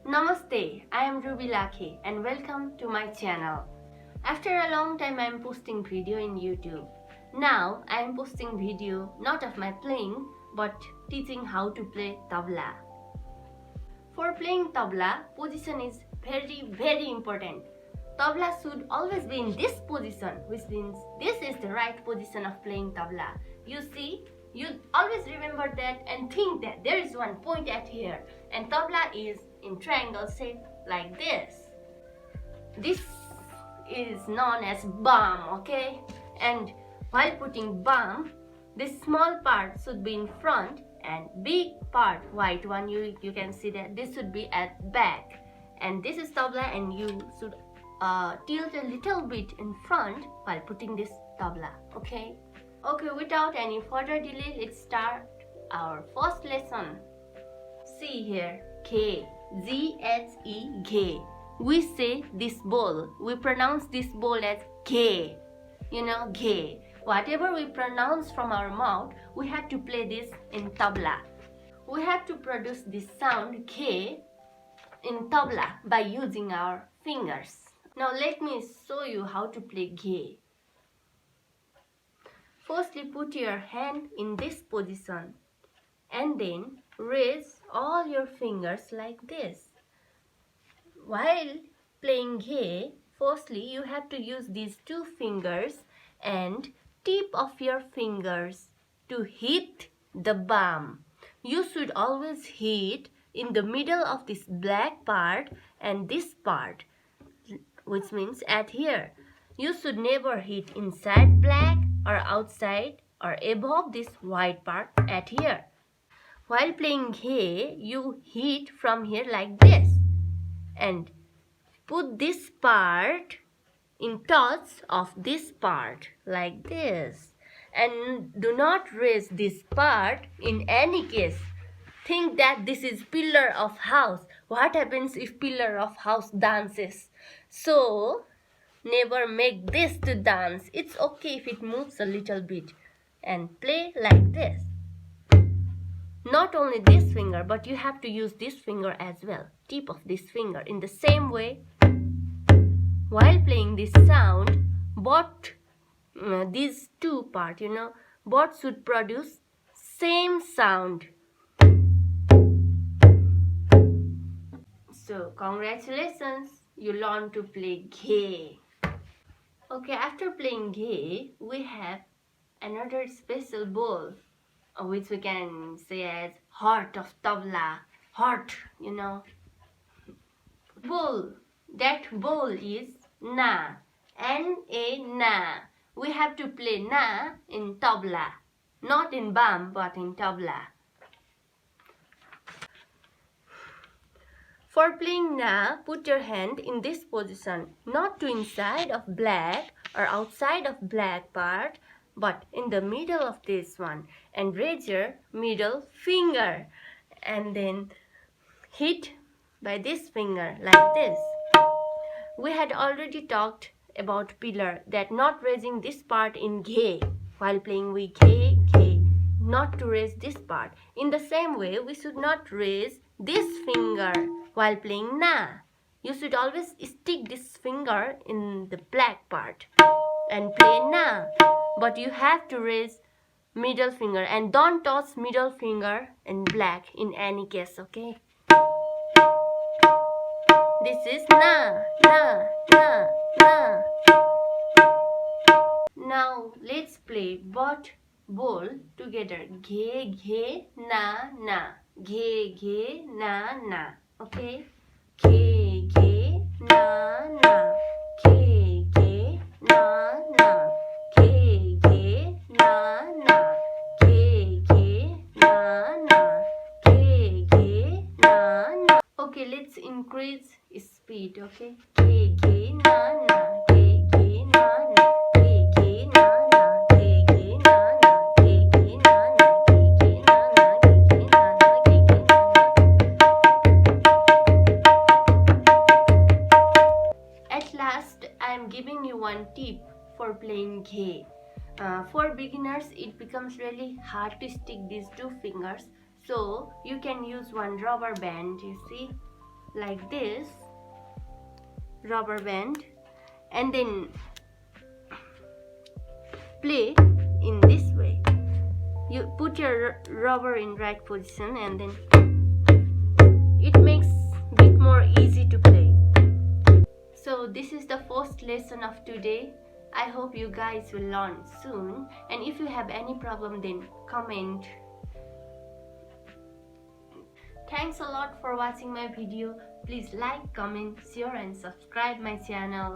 Namaste, I am Ruby Lakhi and welcome to my channel. After a long time I am posting video in YouTube. Now I am posting video not of my playing but teaching how to play tabla. For playing tabla, position is very important. Tabla should always be in this position, which means this is the right position of playing tabla. You see, you always remember that and think that there is one point at here and tabla is in triangle shape like this. This is known as bum, okay? And while putting bum, this small part should be in front and big part, white one, you can see that this should be at back. And this is tabla and you should tilt a little bit in front while putting this tabla, okay? Okay, without any further delay, let's start our first lesson. See here, Ghe, G-H-E, Ghe. We say this bowl, we pronounce this bowl as Ghe, Ghe. Whatever we pronounce from our mouth, we have to play this in tabla. We have to produce this sound Ghe in tabla by using our fingers. Now let me show you how to play Ghe. Firstly, put your hand in this position and then raise all your fingers like this. While playing Ghe, firstly you have to use these two fingers and tip of your fingers to hit the bum. You should always hit in the middle of this black part and this part, which means at here. You should never hit inside black or outside or above this white part at here. While playing Ghe, you hit from here like this and put this part in touch of this part like this, and do not raise this part in any case. Think that this is pillar of house. What happens if pillar of house dances? So never make this to dance. It's okay if it moves a little bit, and play like this. Not only this finger, but you have to use this finger as well, tip of this finger. In the same way, while playing this sound, both these two parts, both should produce same sound. So congratulations, you learn to play Ghe. Okay, after playing Ghe, we have another special bowl, which we can say as heart of tabla. Heart, Bowl. That bowl is Na. N-A, Na. We have to play Na in tabla. Not in bum, but in tabla. For playing Na, put your hand in this position, not to inside of black or outside of black part, but in the middle of this one, and raise your middle finger and then hit by this finger like this. We had already talked about pillar, that not raising this part in Ghe. While playing we Ghe, Ghe, not to raise this part. In the same way, we should not raise this finger while playing Na. You should always stick this finger in the black part and play Na. But you have to raise middle finger and don't touch middle finger in black in any case, okay? This is Na, Na, Na, Na. Now let's play both bowl together. Ghe, Ghe, Na, Na. Ghe, Ghe, Na, Na. Okay? Ghe, Ghe, Na, Na. Ghe, Ghe, Na, Na. Ghe, Ghe, Na, Na. Ghe, Ghe, Na, Na. Ghe, Ghe, Na, Na. Okay, let's increase speed, okay? Ghe, Ghe, Na, Na. Ghe, Ghe, Na, Na. Ghe, Ghe, Na, Na. Ghe, Ghe, Na, Na. Ghe, Ghe, Na, Na. Ghe, Ghe, Na, Na. Ghe, Ghe, Na, Na. Ghe, Ghe, Na, Na. At last, I am giving you one tip for playing Ghe. For beginners, it becomes really hard to stick these two fingers. So, you can use one rubber band, you see. like this rubber band, and then play in this way. You put your rubber in right position, and then it makes bit more easy to play. So this is the first lesson of today. I hope you guys will learn soon, and if you have any problem then comment. Thanks a lot for watching my video. Please like, comment, share and subscribe my channel.